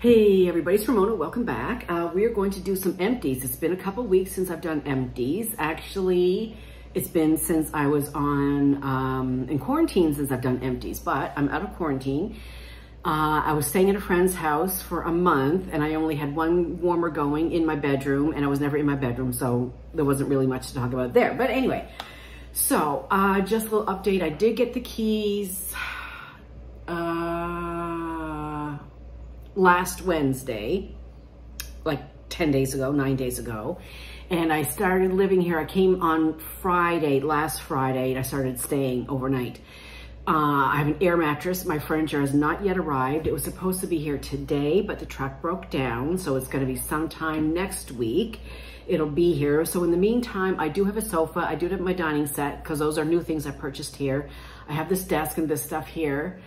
Hey everybody, it's Ramona, welcome back. We are going to do some empties. It's been a couple weeks since I've done empties. Actually, it's been since I was in quarantine since I've done empties, but I'm out of quarantine. I was staying at a friend's house for a month and I only had one warmer going in my bedroom and I was never in my bedroom, so there wasn't really much to talk about there. But anyway, so just a little update. I did get the keys last Wednesday, like 10 days ago, 9 days ago. And I started living here. I came on last Friday, and I started staying overnight. I have an air mattress. My furniture has not yet arrived. It was supposed to be here today, but the truck broke down. So it's gonna be sometime next week. It'll be here. So in the meantime, I do have a sofa. I do have my dining set because those are new things I purchased here. I have this desk and this stuff here.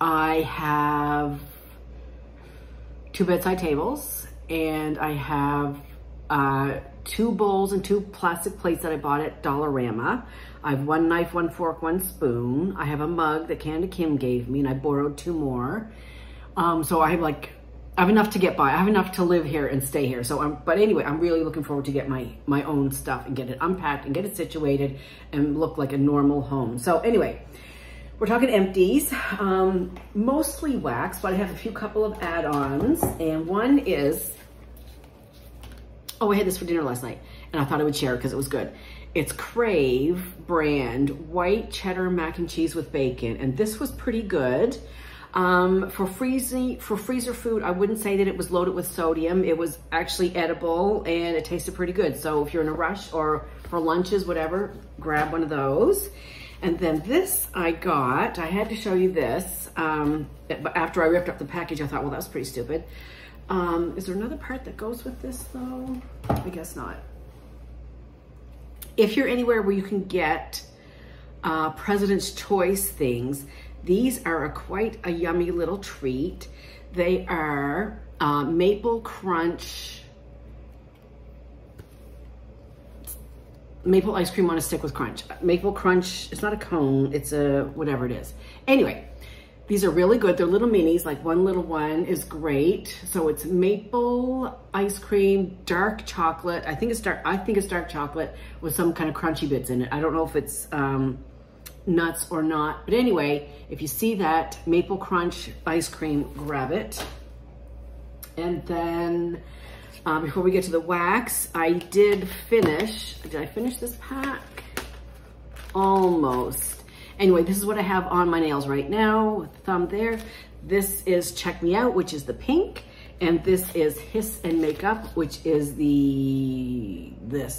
I have 2 bedside tables and I have 2 bowls and 2 plastic plates that I bought at Dollarama. I have 1 knife, 1 fork, 1 spoon. I have a mug that Canada Kim gave me and I borrowed 2 more. So I have enough to get by. I have enough to live here and stay here. So but anyway, I'm really looking forward to get my own stuff and get it unpacked and get it situated and look like a normal home. So anyway, we're talking empties, mostly wax, but I have a couple of add-ons, and one is, I had this for dinner last night, and I thought I would share it because it was good. It's Crave brand white cheddar mac and cheese with bacon, and this was pretty good. For freezer food, I wouldn't say that it was loaded with sodium. It was actually edible, and it tasted pretty good. So if you're in a rush or for lunches, whatever, grab one of those. And then this I had to show you this, but after I ripped up the package, I thought, well, that was pretty stupid. Is there another part that goes with this though? I guess not. If you're anywhere where you can get President's Choice things, these are quite a yummy little treat. They are maple ice cream on a stick with crunch. Maple crunch, it's not a cone, it's a whatever it is. Anyway, these are really good. They're little minis, like one little one is great. So it's maple ice cream, dark chocolate. I think it's dark chocolate with some kind of crunchy bits in it. I don't know if it's nuts or not. But anyway, if you see that maple crunch ice cream, grab it. And then before we get to the wax, did I finish this pack? Almost. Anyway, this is what I have on my nails right now, with the thumb there. This is Check Me Out, which is the pink. And this is Hiss and Makeup, which is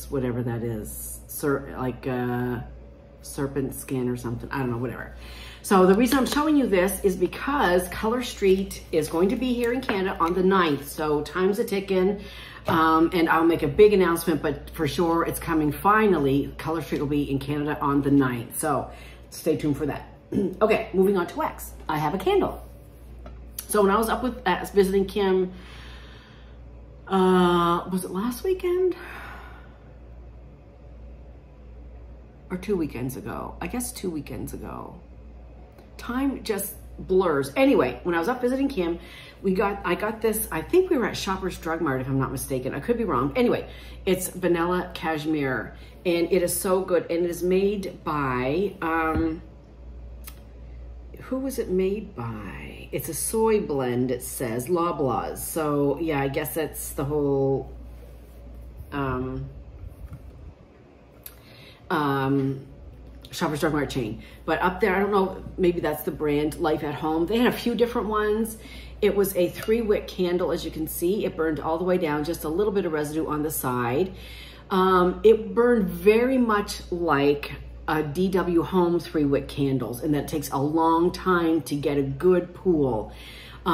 whatever that is. Serpent skin or something, I don't know, whatever. So the reason I'm showing you this is because Color Street is going to be here in Canada on the 9th. So time's a ticking, and I'll make a big announcement, but for sure it's coming finally. Color Street will be in Canada on the 9th. So stay tuned for that. Okay, moving on to wax. I have a candle. So when I was up with visiting Kim, was it last weekend? Or 2 weekends ago? I guess 2 weekends ago. Time just blurs. Anyway, when I was up visiting Kim, I got this, I think we were at Shoppers Drug Mart if I'm not mistaken. I could be wrong. Anyway, it's vanilla cashmere and it is so good, and it is made by, who was it made by? It's a soy blend, it says, Loblaws. So yeah, I guess that's the whole, Shoppers Drug Mart chain. But up there, I don't know, maybe that's the brand, Life at Home. They had a few different ones. It was a 3-wick candle, as you can see. It burned all the way down, just a little bit of residue on the side. It burned very much like a DW Home 3-wick candles, and that takes a long time to get a good pool.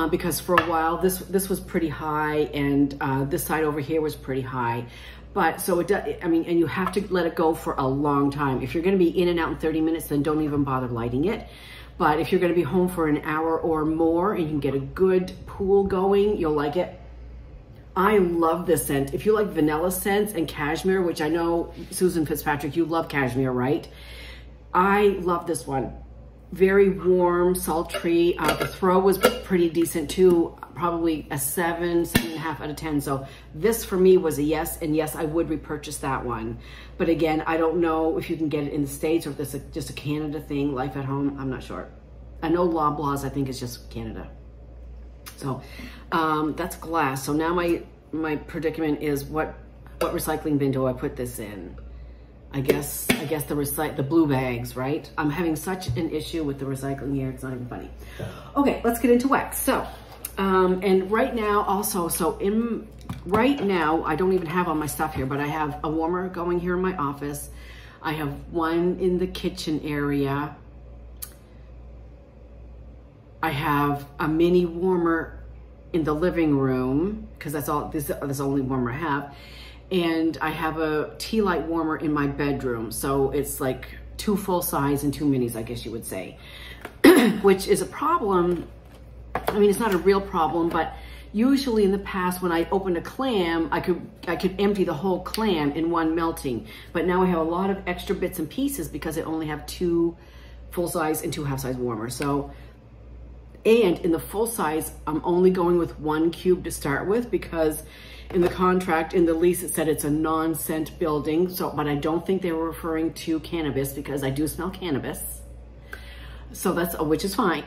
Because for a while, this was pretty high, and this side over here was pretty high. But so it does, I mean, and you have to let it go for a long time. If you're gonna be in and out in 30 minutes, then don't even bother lighting it. But if you're gonna be home for an hour or more and you can get a good pool going, you'll like it. I love this scent. If you like vanilla scents and cashmere, which I know, Susan Fitzpatrick, you love cashmere, right? I love this one. very warm, sultry. The throw was pretty decent too, probably a 7.5 out of 10. So this for me was a yes, and yes, I would repurchase that one. But again, I don't know if you can get it in the States or if this is just a Canada thing, Life at Home, I'm not sure. I know Loblaws, I think it's just Canada. So that's glass. So now my predicament is what recycling bin do I put this in? I guess the blue bags, right? I'm having such an issue with the recycling here, it's not even funny. Okay, let's get into wax. So, and right now also, right now, I don't even have all my stuff here, but I have a warmer going here in my office. I have one in the kitchen area. I have a mini warmer in the living room, because that's the only warmer I have. And I have a tea light warmer in my bedroom. So it's like 2 full size and 2 minis, I guess you would say, which is a problem. I mean, it's not a real problem, but usually in the past when I opened a clam, I could empty the whole clam in one melting. But now I have a lot of extra bits and pieces because I only have 2 full size and 2 half size warmers. So, and in the full size, I'm only going with 1 cube to start with because in the contract, in the lease, it said it's a non-scent building. So, but I don't think they were referring to cannabis because I do smell cannabis. So that's, which is fine,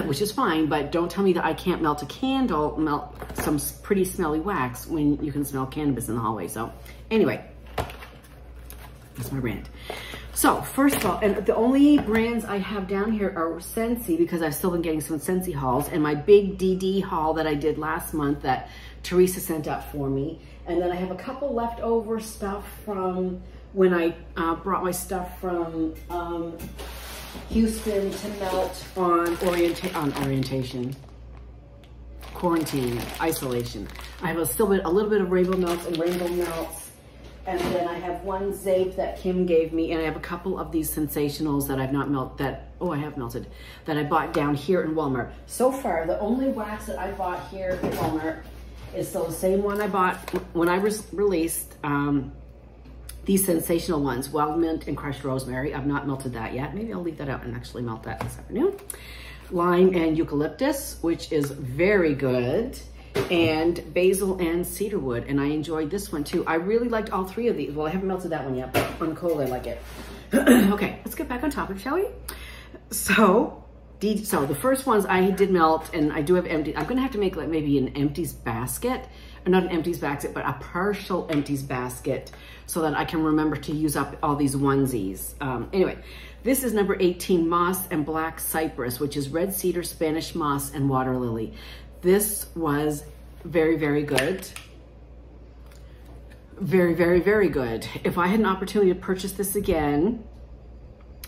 which is fine. But don't tell me that I can't melt a candle, melt some pretty smelly wax when you can smell cannabis in the hallway. So anyway, that's my rant. So first of all, and the only brands I have down here are Scentsy because I've still been getting some Scentsy hauls, and my big DD haul that I did last month that Teresa sent out for me. And then I have a couple leftover stuff from when I brought my stuff from Houston to melt on quarantine, isolation. I have a little bit of rainbow melts and rainbow melts. And then I have one Zape that Kim gave me, and I have a couple of these Sensationals that I've not melted, I have melted, that I bought down here in Walmart. So far, the only wax that I bought here in Walmart is still the same one I bought when I released these Sensational ones, Wild Mint and Crushed Rosemary. I've not melted that yet. Maybe I'll leave that out and actually melt that this afternoon. Lime and Eucalyptus, which is very good. And basil and cedarwood, and I enjoyed this one too. I really liked all 3 of these. Well, I haven't melted that one yet, but on cold I like it. Okay, let's get back on topic, shall we? So the first ones I did melt, and I do have empty. I'm gonna have to make like maybe an empties basket, or not an empties basket, but a partial empties basket, so that I can remember to use up all these onesies. Anyway, this is number 18, Moss and Black Cypress, which is red cedar, Spanish moss, and water lily. This was very, very good. Very, very, very good. If I had an opportunity to purchase this again,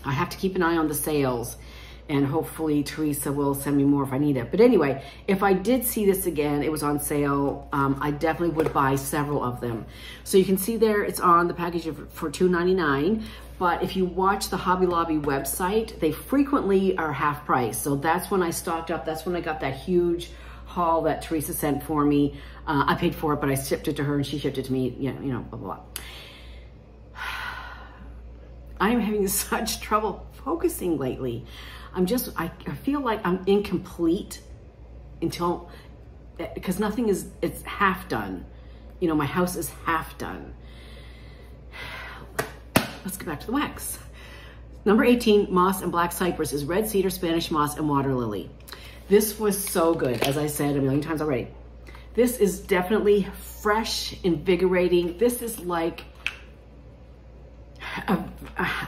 I have to keep an eye on the sales, and hopefully Teresa will send me more if I need it. But anyway, if I did see this again, it was on sale, I definitely would buy several of them. So you can see there, it's on the package for $2.99. But if you watch the Hobby Lobby website, they frequently are half price. So that's when I stocked up. That's when I got that huge haul that Teresa sent for me. I paid for it, but I shipped it to her and she shipped it to me, you know, blah, blah, blah. I'm having such trouble focusing lately. I feel like I'm incomplete because nothing is, it's half done. You know, my house is half done. Let's get back to the wax. Number 18, Moss and Black Cypress, is red cedar, Spanish moss, and water lily. This was so good, as I said a million times already. This is definitely fresh, invigorating. This is like,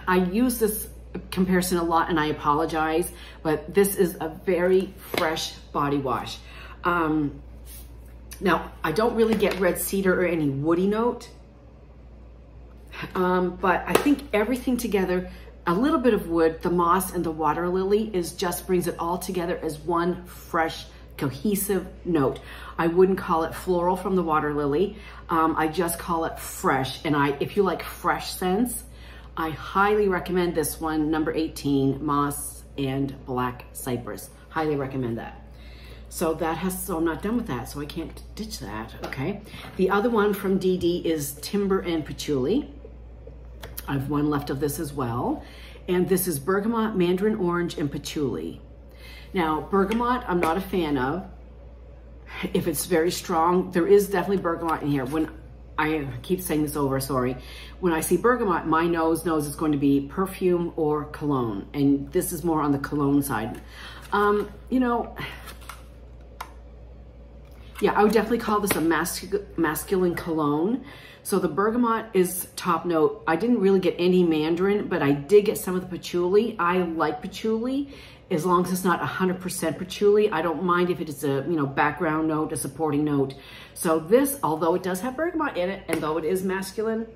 I use this comparison a lot and I apologize, but this is a very fresh body wash. Now, I don't really get red cedar or any woody note, but I think everything together, a little bit of wood, the moss and the water lily just brings it all together as one fresh, cohesive note. I wouldn't call it floral from the water lily. I just call it fresh. And if you like fresh scents, I highly recommend this one, number 18, Moss and Black Cypress. Highly recommend that. So I'm not done with that, so I can't ditch that, okay? The other one from DD is Timber and Patchouli. I have one left of this as well. And this is bergamot, mandarin orange, and patchouli. Now, bergamot, I'm not a fan of. If it's very strong, there is definitely bergamot in here. When I keep saying this over, sorry. When I see bergamot, my nose knows it's going to be perfume or cologne. And this is more on the cologne side. You know, yeah, I would definitely call this a masculine cologne. So the bergamot is top note. I didn't really get any mandarin, but I did get some of the patchouli. I like patchouli as long as it's not 100% patchouli. I don't mind if it is a, you know, background note, a supporting note. So this, although it does have bergamot in it, and though it is masculine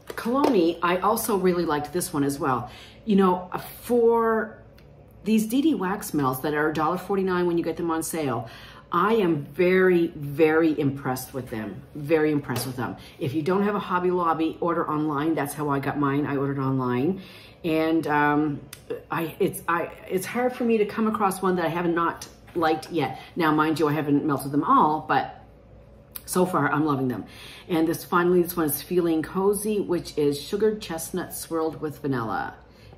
cologne, I also really liked this one as well. You know, for these DD wax melts that are $1.49 when you get them on sale, I am very, very impressed with them. Very impressed with them. If you don't have a Hobby Lobby, order online. That's how I got mine. I ordered online. And it's hard for me to come across one that I haven't not liked yet. Now, mind you, I haven't melted them all, but so far I'm loving them. And this one is Feeling Cozy, which is sugared chestnut swirled with vanilla.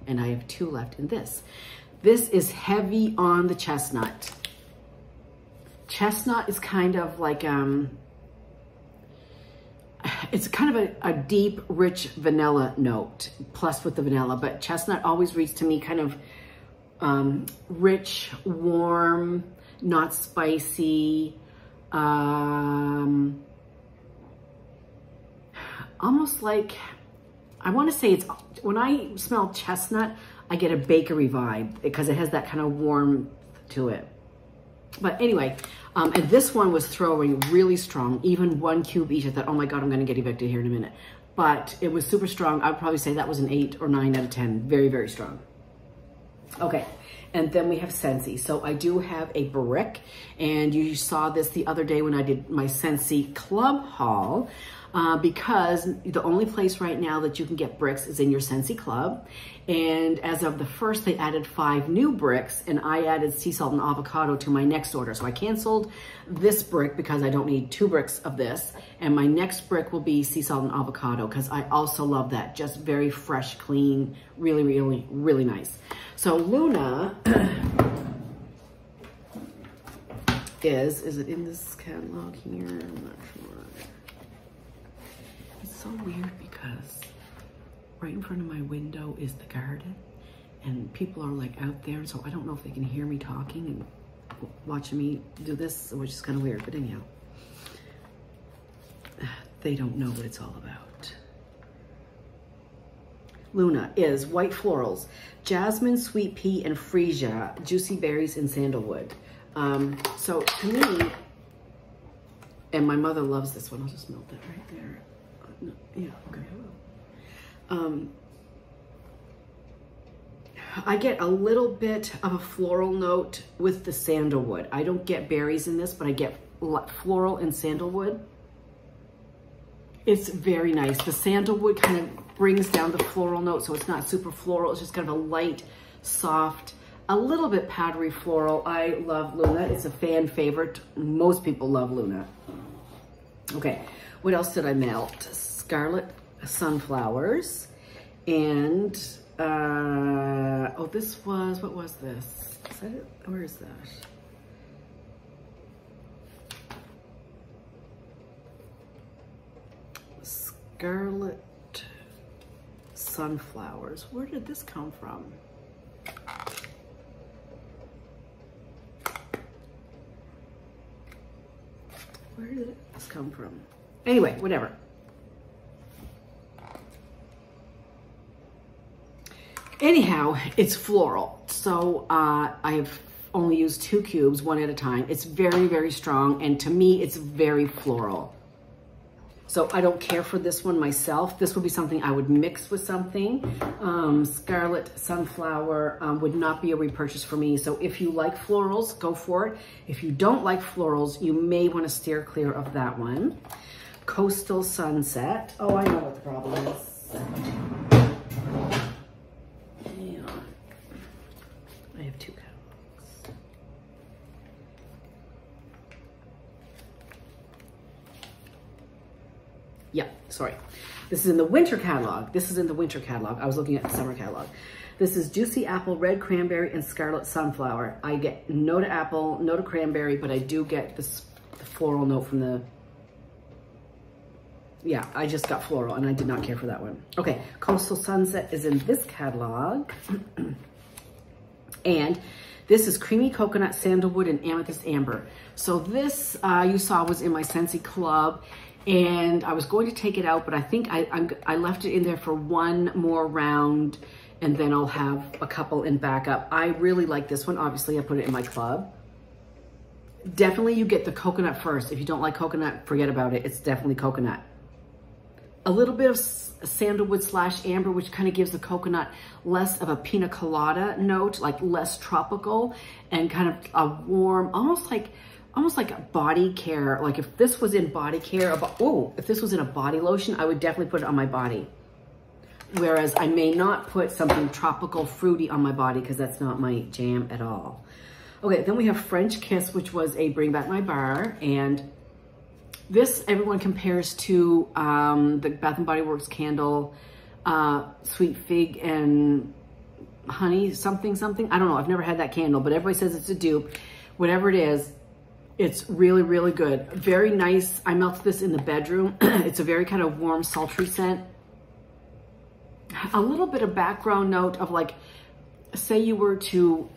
And I have 2 left in this. This is heavy on the chestnut. Chestnut is kind of like, it's kind of a deep, rich vanilla note, plus with the vanilla, but chestnut always reads to me kind of rich, warm, not spicy, almost like, I want to say it's, when I smell chestnut, I get a bakery vibe because it has that kind of warmth to it. But anyway, and this one was throwing really strong, even 1 cube each. I thought, oh my God, I'm going to get evicted here in a minute. But it was super strong. I'd probably say that was an 8 or 9 out of 10. Very, very strong. Okay, and then we have Scentsy. So I do have a brick, and you saw this the other day when I did my Scentsy Club haul. Because the only place right now that you can get bricks is in your Scentsy Club. And as of the 1st, they added 5 new bricks, and I added sea salt and avocado to my next order. So I canceled this brick because I don't need 2 bricks of this. And my next brick will be sea salt and avocado because I also love that. Just very fresh, clean, really, really, really nice. So Luna is it in this catalog here? I'm not sure. It's so weird because right in front of my window is the garden and people are like out there, so I don't know if they can hear me talking and watching me do this, which is kind of weird, but anyhow, they don't know what it's all about. Luna is white florals, jasmine, sweet pea, and freesia, juicy berries, and sandalwood. So to me, and my mother loves this one, I'll just melt that right there. Yeah, okay, I will. I get a little bit of a floral note with the sandalwood. I don't get berries in this, but I get floral and sandalwood. It's very nice. The sandalwood kind of brings down the floral note, so it's not super floral. It's just kind of a light, soft, a little bit powdery floral. I love Luna. It's a fan favorite. Most people love Luna. Okay, what else did I melt? Scarlet sunflowers, and oh, this was, what was this? Is that it? Where is that? Scarlet sunflowers. Where did this come from? Where did this come from? Anyway, whatever. Anyhow, it's floral. So I've only used 2 cubes, 1 at a time. It's very, very strong. And to me, it's very floral. So I don't care for this one myself. This would be something I would mix with something. Scarlet sunflower would not be a repurchase for me. So if you like florals, go for it. If you don't like florals, you may want to steer clear of that one. Coastal Sunset. Oh, I know what the problem is. I have 2 catalogs. Yeah, sorry. This is in the winter catalog. This is in the winter catalog. I was looking at the summer catalog. This is Juicy Apple, Red Cranberry, and Scarlet Sunflower. I get no to apple, no to cranberry, but I do get this floral note from the, yeah, I just got floral and I did not care for that one. Okay, Coastal Sunset is in this catalog. And this is Creamy Coconut, Sandalwood, and Amethyst Amber. So this you saw was in my Scentsy Club, and I was going to take it out, but I think I left it in there for one more round, and then I'll have a couple in backup. I really like this one. Obviously, I put it in my club. Definitely you get the coconut first. If you don't like coconut, forget about it. It's definitely coconut. A little bit of sandalwood / amber, which kind of gives the coconut less of a pina colada note, like less tropical, and kind of a warm, almost like a body care. Like if this was in body care, if this was in a body lotion, I would definitely put it on my body. Whereas I may not put something tropical fruity on my body because that's not my jam at all. Okay, then we have French Kiss, which was a Bring Back My Bar, and this everyone compares to the Bath & Body Works candle, Sweet Fig and Honey something. I don't know, I've never had that candle, but everybody says it's a dupe. Whatever it is, it's really, really good. Very nice. I melted this in the bedroom. It's a very kind of warm, sultry scent. A little bit of background note of like, say you were to,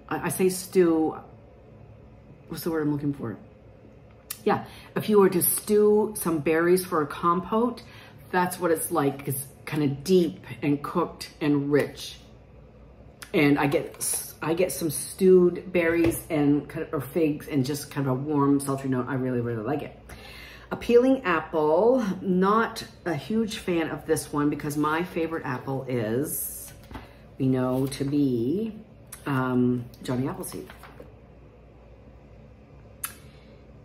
I say stew, what's the word I'm looking for? Yeah, if you were to stew some berries for a compote, that's what it's like. It's kind of deep and cooked and rich. And I get some stewed berries and kind of, or figs, and just kind of a warm, sultry note. I really, really like it. Appealing Apple, not a huge fan of this one because my favorite apple is, we know to be Johnny Appleseed.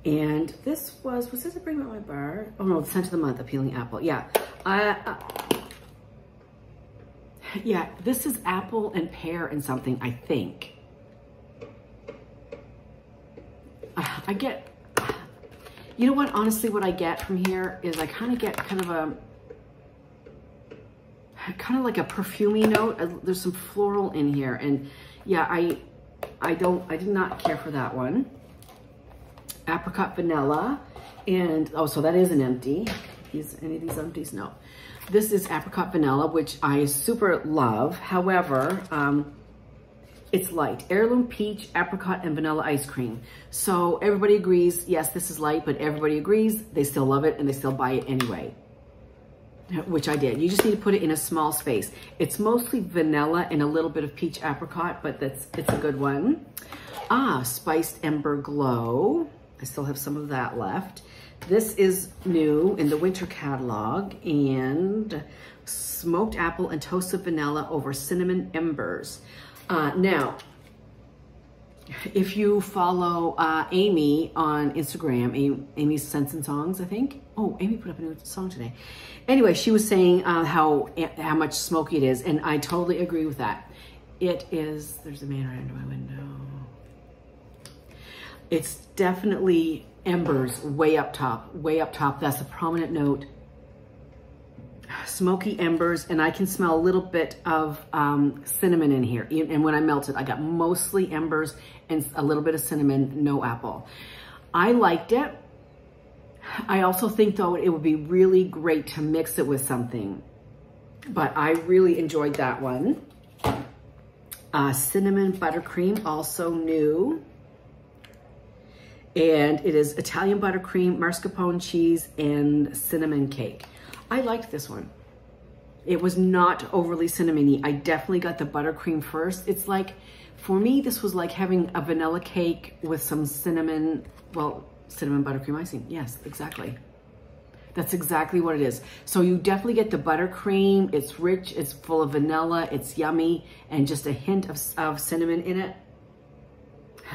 And this was this a Bring Back My Bar? Oh no, Scent of the Month, Appealing Apple. Yeah, yeah, this is apple and pear and something, I think. I get, you know what, honestly, what I get from here is I kind of get kind of like a perfumey note. There's some floral in here, and yeah, I did not care for that one. Apricot Vanilla, and oh, so that is an empty. Is any of these empties? No. This is Apricot Vanilla, which I super love. However, it's light. Heirloom Peach, Apricot, and Vanilla Ice Cream. So everybody agrees, yes, this is light, but everybody agrees they still love it and they still buy it anyway, which I did. You just need to put it in a small space. It's mostly vanilla and a little bit of peach apricot, but it's a good one. Spiced Ember Glow. I still have some of that left. This is new in the winter catalog, and smoked apple and toasted vanilla over cinnamon embers. Now, if you follow Amy on Instagram, Amy's Scents and Songs, I think. Oh, Amy put up a new song today. Anyway, she was saying how much smoky it is, and I totally agree with that. It is, there's a man right under my window. It's definitely embers way up top, way up top. That's a prominent note. Smoky embers, and I can smell a little bit of cinnamon in here. And when I melt it, I got mostly embers and a little bit of cinnamon, no apple. I liked it. I also think, though, it would be really great to mix it with something. But I really enjoyed that one. Cinnamon Buttercream, also new. And it is Italian buttercream, mascarpone cheese, and cinnamon cake. I liked this one. It was not overly cinnamony. I definitely got the buttercream first. It's like, for me, this was like having a vanilla cake with some cinnamon, well, cinnamon buttercream icing. Yes, exactly. That's exactly what it is. So you definitely get the buttercream. It's rich, it's full of vanilla, it's yummy, and just a hint of cinnamon in it.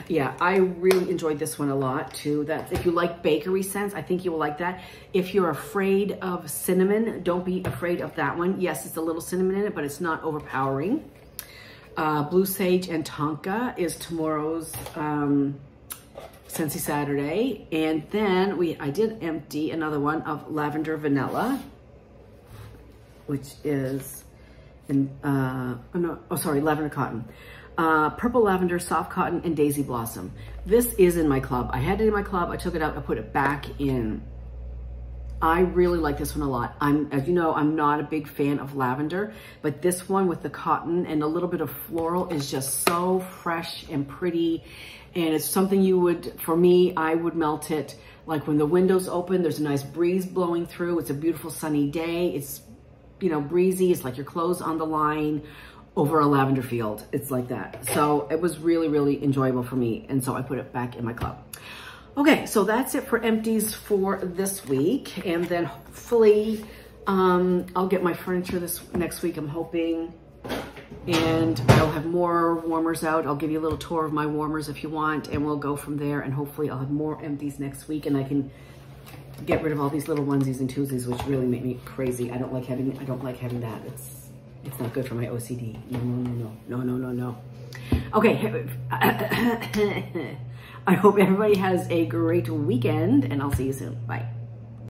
Yeah, I really enjoyed this one a lot too. That if you like bakery scents, I think you will like that. If you're afraid of cinnamon, don't be afraid of that one. Yes, it's a little cinnamon in it, but it's not overpowering. Blue Sage and Tonka is tomorrow's Scentsy Saturday. And then I did empty another one of Lavender Vanilla. which is in, lavender cotton. Purple lavender, soft cotton, and daisy blossom. This is in my club. I had it in my club. I took it out. I put it back in. I really like this one a lot. As you know, I'm not a big fan of lavender, but this one with the cotton and a little bit of floral is just so fresh and pretty. And it's something you would, for me, I would melt it like when the windows open, there's a nice breeze blowing through. It's a beautiful sunny day. It's, you know, breezy. It's like your clothes on the line over a lavender field. It's like that. So it was really, really enjoyable for me. And so I put it back in my club. Okay, so that's it for Empties for this week. And then hopefully I'll get my furniture this next week, I'm hoping. And I'll have more warmers out. I'll give you a little tour of my warmers if you want, and we'll go from there. And hopefully I'll have more Empties next week, and I can get rid of all these little onesies and twosies, which really make me crazy. I don't like having that. It's not good for my OCD. No. Okay. I hope everybody has a great weekend, and I'll see you soon. Bye.